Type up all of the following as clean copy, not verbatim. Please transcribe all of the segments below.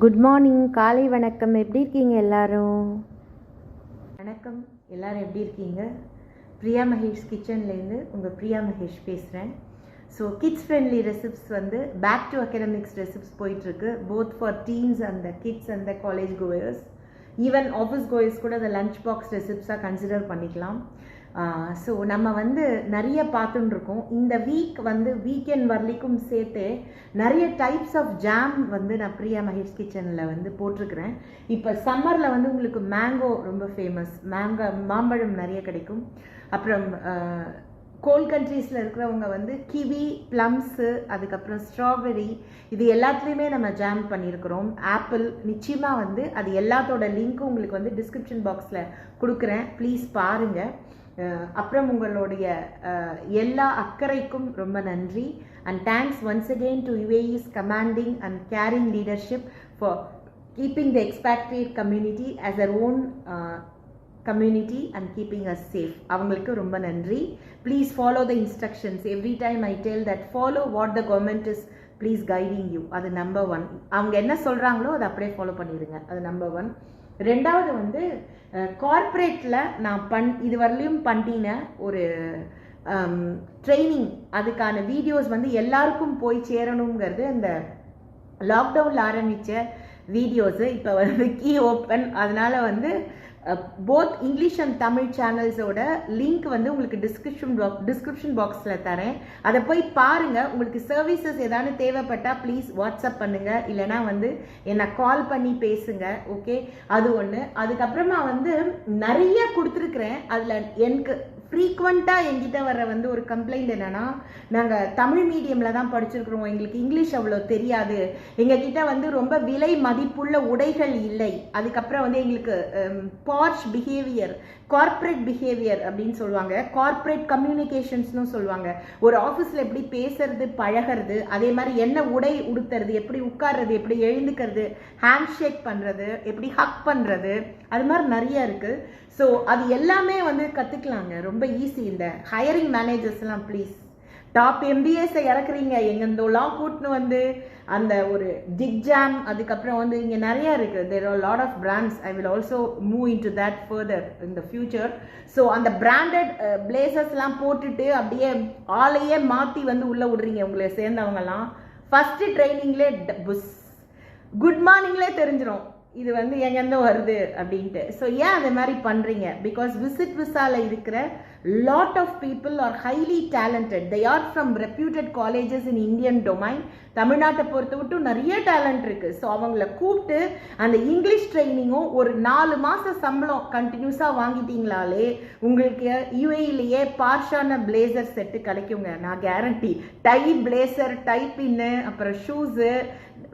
Good morning, காலை வணக்கம். எப்படி இருக்கீங்க எல்லாரும்? வணக்கம், எல்லாரும் எப்படி இருக்கீங்க? பிரியா மகேஷ் கிச்சன்லேருந்து உங்கள் பிரியா மகேஷ் பேசுகிறேன். ஸோ கிட்ஸ் ஃப்ரெண்ட்லி ரெசிப்ஸ் வந்து பேக் டு அகடமிக்ஸ் ரெசிப்ஸ் போயிட்டுருக்கு, both for teens and kids and college chores, even office chores கூட அந்த லஞ்ச் பாக்ஸ் ரெசிப்ஸாக கன்சிடர் பண்ணிக்கலாம். ஸோ நம்ம வந்து நிறைய பார்த்துன்னு இருக்கோம். இந்த வீக் வந்து வீக்கெண்ட் வரலிக்கும் சேர்த்து நிறைய டைப்ஸ் ஆஃப் ஜாம் வந்து நான் பிரியா மகேஷ் கிச்சனில் வந்து போட்டிருக்கிறேன். இப்போ சம்மரில் வந்து உங்களுக்கு மேங்கோ ரொம்ப ஃபேமஸ், மாம்பழம் நிறைய கிடைக்கும். அப்புறம் கோல்ட் கண்ட்ரீஸில் இருக்கிறவங்க வந்து கிவி, ப்ளம்ஸு, அதுக்கப்புறம் ஸ்ட்ராபெரி, இது எல்லாத்துலேயுமே நம்ம ஜாம் பண்ணியிருக்கிறோம். ஆப்பிள், நிச்சயமாக வந்து அது எல்லாத்தோட லிங்க்கும் உங்களுக்கு வந்து டிஸ்கிரிப்ஷன் பாக்ஸில் கொடுக்குறேன், ப்ளீஸ் பாருங்கள். அப்புறம் உங்களுடைய எல்லா அக்கறைக்கும் ரொம்ப நன்றி. And thanks once again to UAE's commanding and caring leadership for keeping the expatriate community as their own community and keeping us safe. அவங்களுக்கு ரொம்ப நன்றி. Please follow the instructions. Every time I tell that follow what the government is please guiding you. அது number 1. அவங்க என்ன சொல்கிறாங்களோ அதை அப்படியே follow பண்ணிடுங்க, அது நம்பர் 1. ரெண்டாவது வந்து கார்ப்பரேட்டில் நான் இது வரலையும் பண்ணின ஒரு ட்ரைனிங், அதுக்கான வீடியோஸ் வந்து எல்லாருக்கும் போய் சேரணுங்கிறது அந்த லாக்டவுனில் ஆரம்பித்த வீடியோஸு இப்போ வந்து கீ ஓப்பன், அதனால் வந்து போத் இங்கிலீஷ் அண்ட் தமிழ் சேனல்ஸோட லிங்க் வந்து உங்களுக்கு டிஸ்கிரிப்ஷன் பாக்ஸில் தரேன், அதை போய் பாருங்கள். உங்களுக்கு சர்வீசஸ் ஏதாவது தேவைப்பட்டால் ப்ளீஸ் வாட்ஸ்அப் பண்ணுங்கள், இல்லைனா வந்து என்னை கால் பண்ணி பேசுங்க. ஓகே, அது ஒன்று. அதுக்கப்புறமா வந்து நிறைய கொடுத்துருக்குறேன். அதில் எனக்கு ஃப்ரீக்வெண்ட்டாக என்கிட்ட வர வந்து ஒரு கம்ப்ளைண்ட் என்னென்னா, நாங்கள் தமிழ் மீடியமில் தான் படிச்சிருக்கிறோம், எங்களுக்கு இங்கிலீஷ் அவ்வளோ தெரியாது, எங்ககிட்ட வந்து ரொம்ப விலை மதிப்புள்ள உடைகள் இல்லை, அதுக்கப்புறம் வந்து எங்களுக்கு பார்ஷ் பிஹேவியர், கார்ப்பரேட் பிஹேவியர் அப்படின்னு சொல்லுவாங்க, கார்ப்பரேட் கம்யூனிகேஷன்ஸ்னு சொல்லுவாங்க. ஒரு ஆஃபீஸில் எப்படி பேசுறது, பழகிறது, அதே மாதிரி என்ன உடை உடுத்துறது, எப்படி உட்கார்றது, எப்படி எழுந்துக்கிறது, ஹேண்ட் ஷேக் பண்ணுறது, எப்படி ஹக் பண்ணுறது, அது மாதிரி நிறைய இருக்குது. ஸோ அது எல்லாமே வந்து கற்றுக்கலாங்க, ரொம்ப ஈஸி. இந்த ஹையரிங் மேனேஜர்ஸ்லாம் ப்ளீஸ், டாப் MBAஸை இறக்குறீங்க, எங்கெந்தோலாம் கூட்டின்னு வந்து அந்த ஒரு டிக் ஜாம், அதுக்கப்புறம் வந்து இங்கே நிறையா இருக்குது. There are lot of brands. I will also move in to that further in the future. So அந்த பிராண்டட் பிளேசஸ்லாம் போட்டுட்டு அப்படியே ஆளையே மாற்றி வந்து உள்ளே விடுறீங்க உங்களை சேர்ந்தவங்கலாம். ஃபஸ்ட்டு ட்ரைனிங்லே புஸ், குட் மார்னிங்லே தெரிஞ்சிடும் இது வந்து எங்கேருந்து வருது அப்படின்ட்டு. ஸோ ஏன் அந்த மாதிரி பண்ணுறீங்க? பிகாஸ் விசிட் விசாவில் இருக்கிற lot of people are highly talented. They are from reputed colleges in Indian domain. தமிழ்நாட்டை பொறுத்த விட்டு நிறைய டேலண்ட் இருக்குது. ஸோ அவங்கள கூப்பிட்டு அந்த இங்கிலீஷ் ட்ரைனிங்கும் ஒரு 4 மாதம் சம்பளம் கண்டினியூஸாக வாங்கிட்டீங்களாலே உங்களுக்கு UAEலேயே பார்ஷான பிளேசர் செட்டு கிடைக்குங்க, நான் கேரண்டி. டை பிளேசர், டை பின்னு, அப்புறம் ஷூஸு,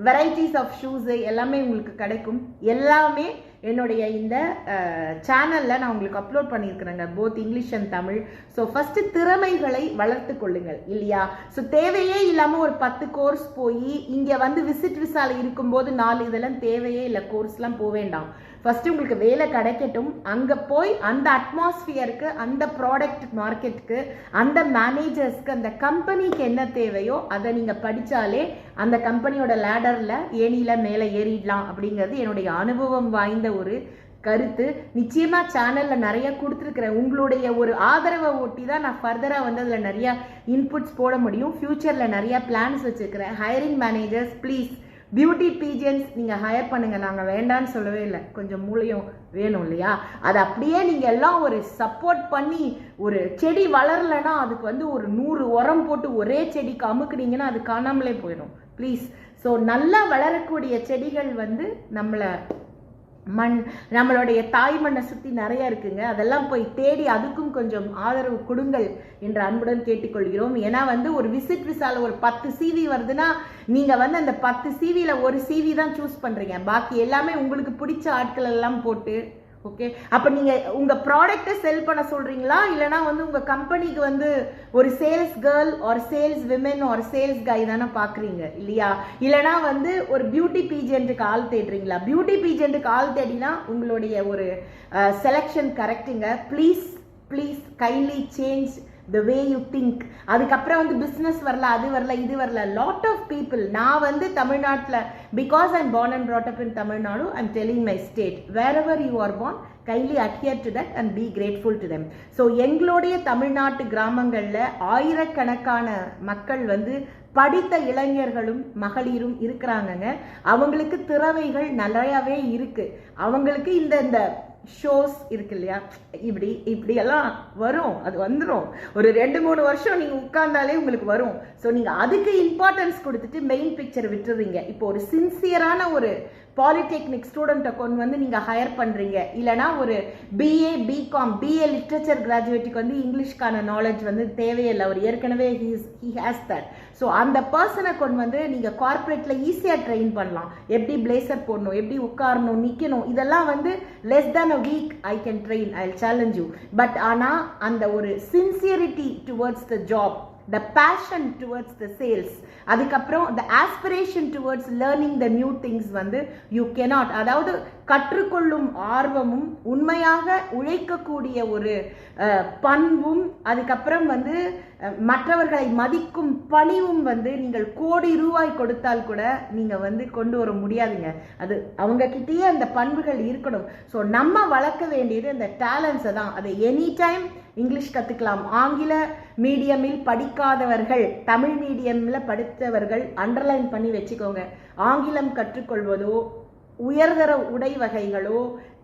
வெரைட்டிஸ் ஆஃப் ஷூஸு எல்லாமே உங்களுக்கு கிடைக்கும். எல்லாமே என்னுடைய இந்த சேனலில் நான் உங்களுக்கு அப்லோட் பண்ணியிருக்கிறேங்க, both English and Tamil. So first திறமைகளை வளர்த்து கொள்ளுங்கள், இல்லையா? ஸோ தேவையே இல்லாமல் ஒரு 10 கோர்ஸ் போய் இங்கே வந்து விசிட் விசாவில் இருக்கும்போது 4 இதெல்லாம் தேவையே இல்லை, கோர்ஸ்லாம் போக வேண்டாம். ஃபஸ்ட்டு உங்களுக்கு வேலை கிடைக்கட்டும், அங்கே போய் அந்த அட்மாஸ்ஃபியருக்கு, அந்த ப்ராடக்ட் மார்க்கெட்டுக்கு, அந்த மேனேஜர்ஸ்க்கு, அந்த கம்பெனிக்கு என்ன தேவையோ அதை நீங்கள் படித்தாலே அந்த கம்பெனியோட லேடரில் ஏணியில் மேலே ஏறிடலாம் அப்படிங்கிறது என்னுடைய அனுபவம் வாய்ந்த ஒரு கருத்து. நிச்சயமாக சேனலில் நிறைய கொடுத்துருக்குறேன். உங்களுடைய ஒரு ஆதரவை ஒட்டி தான் நான் ஃபர்தராக வந்து அதில் நிறையா இன்புட்ஸ் போட முடியும். ஃப்யூச்சரில் நிறையா பிளான்ஸ் வச்சுருக்கிறேன். Hiring managers please, beauty pigeons நீங்கள் ஹையர் பண்ணுங்கள், நாங்கள் வேண்டான்னு சொல்லவே இல்லை. கொஞ்சம் மூளையும் வேணும் இல்லையா? அது அப்படியே நீங்கள் எல்லாம் ஒரு சப்போர்ட் பண்ணி, ஒரு செடி வளரலைன்னா அதுக்கு வந்து ஒரு 100 உரம் போட்டு ஒரே செடிக்கு அமுக்குனீங்கன்னா அது காணாமலே போயிடும், ப்ளீஸ். ஸோ நல்லா வளரக்கூடிய செடிகள் வந்து நம்மளுடைய தாய் மண்ணை சுற்றி நிறைய இருக்குங்க, அதெல்லாம் போய் தேடி அதுக்கும் கொஞ்சம் ஆதரவு கொடுங்கள் என்று அன்புடன் கேட்டுக்கொள்கிறோம். ஏன்னா வந்து ஒரு விசிட் விசால ஒரு 10 CV வருதுன்னா நீங்கள் வந்து அந்த 10 CVயில் ஒரு CV தான் சூஸ் பண்ணுறீங்க, பாக்கி எல்லாமே உங்களுக்கு பிடிச்ச ஆட்கள் எல்லாம் போட்டு. ஓகே, அப்போ நீங்கள் உங்கள் ப்ராடக்டை செல் பண்ண சொல்கிறீங்களா, இல்லைனா வந்து உங்கள் கம்பெனிக்கு வந்து ஒரு சேல்ஸ் கேர்ள் ஒரு சேல்ஸ் விமென் ஒரு சேல்ஸ் கை தானே பார்க்குறீங்க, இல்லையா? இல்லைனா வந்து ஒரு பியூட்டி பீஜென்ட்டுக்கு ஆள் தேடுறீங்களா? பியூட்டி பீஜென்ட்டுக்கு ஆள் தேடினா உங்களுடைய ஒரு செலெக்ஷன் கரெக்டுங்க. Please kindly change the way you think. அதுக்கப்புறம் வந்து பிஸ்னஸ் வரல, அது வரல, இது வரல. லாட் ஆஃப் பீப்புள், நான் வந்து தமிழ்நாட்டில், because I'm born and brought up in Tamil Nadu, I'm telling my state, wherever you are born, kindly adhere to that and be grateful to them. So எங்களுடைய தமிழ்நாட்டு கிராமங்களில் ஆயிரக்கணக்கான மக்கள் வந்து படித்த இளைஞர்களும் மகளிரும் இருக்கிறாங்கங்க. அவங்களுக்கு திறமைகள் நிறையாவே இருக்கு. அவங்களுக்கு இந்த ஷோஸ் இருக்கு இல்லையா, இப்படி எல்லாம் வரும், அது வந்துடும். ஒரு 2-3 வருஷம் நீங்கள் உட்கார்ந்தாலே உங்களுக்கு வரும். ஸோ நீங்கள் அதுக்கு இம்பார்ட்டன்ஸ் கொடுத்துட்டு மெயின் பிக்சர் விட்டுறீங்க. இப்போ ஒரு சின்சியரான ஒரு பாலிடெக்னிக் ஸ்டூடெண்ட்டை கொண்டு வந்து நீங்கள் ஹையர் பண்ணுறீங்க, இல்லைனா ஒரு பிஏ பிகாம் பிஏ லிட்ரேச்சர் கிராஜுவேட்டுக்கு வந்து இங்கிலீஷ்க்கான நாலேஜ் வந்து தேவையில்லை, அவர் ஏற்கனவே ஹி ஹேஸ் தட். ஸோ அந்த பர்சனை கொண்டு வந்து நீங்கள் கார்பரேட்டில் ஈஸியாக ட்ரெயின் பண்ணலாம். எப்படி பிளேசர் போடணும், எப்படி உட்காரணும், நிற்கணும், இதெல்லாம் வந்து less than a week I can train, I'll challenge you. But ஆனால் அந்த ஒரு sincerity towards the job, the passion towards the sales, அதுக்கப்புறம் the aspiration towards learning the new things வந்து you cannot, அதாவது கற்றுக்கொள்ளும் ஆர்வமும் உண்மையாக உழைக்கக்கூடிய ஒரு பண்பும், அதுக்கப்புறம் வந்து மற்றவர்களை மதிக்கும் பணிவும் வந்து நீங்கள் கோடி ரூபாய் கொடுத்தால் கூட நீங்கள் வந்து கொண்டு வர முடியாதுங்க. அது அவங்க கிட்டேயே அந்த பண்புகள் இருக்கணும். ஸோ நம்ம வளர்க்க வேண்டியது அந்த டேலண்ட்ஸை தான். அதை எனி டைம் இங்கிலீஷ் கற்றுக்கலாம். ஆங்கில மீடியமில் படிக்காதவர்கள், தமிழ் மீடியமில் படித்தவர்கள் அண்டர்லைன் பண்ணி வச்சுக்கோங்க. ஆங்கிலம் கற்றுக்கொள்வதோ, உயர்தர உடை வகைகளோ,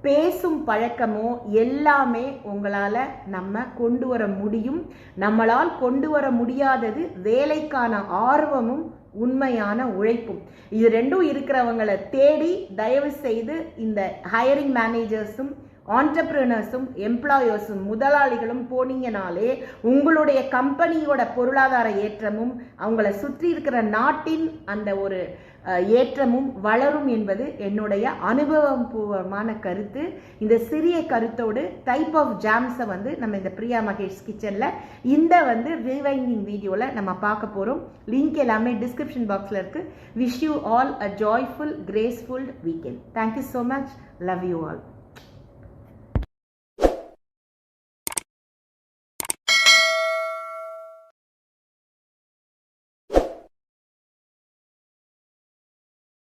பேசும் பழக்கமோ எல்லாமே உங்களால் நம்ம கொண்டு வர முடியும். நம்மளால் கொண்டு வர முடியாதது வேலைக்கான ஆர்வமும் உண்மையான உழைப்பும். இது ரெண்டும் இருக்கிறவங்களை தேடி தயவு செய்து இந்த ஹையரிங் மேனேஜர்ஸும் ஆண்டர்பிரினர்ஸும் எம்ப்ளாயர்ஸும் முதலாளிகளும் போனீங்கனாலே உங்களுடைய கம்பெனியோட பொருளாதார ஏற்றமும் அவங்கள சுற்றி இருக்கிற நாட்டின் அந்த ஒரு ஏற்றமும் வளரும் என்பது என்னுடைய அனுபவபூர்வமான கருத்து. இந்த சிறிய கருத்தோடு டைப் ஆஃப் ஜாம்ஸை வந்து நம்ம இந்த பிரியா மகேஷ் கிச்சனில் இந்த வந்து ரிவைண்டிங் வீடியோவில் நம்ம பார்க்க போகிறோம். லிங்க் எல்லாமே டிஸ்கிரிப்ஷன் பாக்ஸில் இருக்குது. Wish you all a joyful graceful weekend. Thank you so much. Love you all.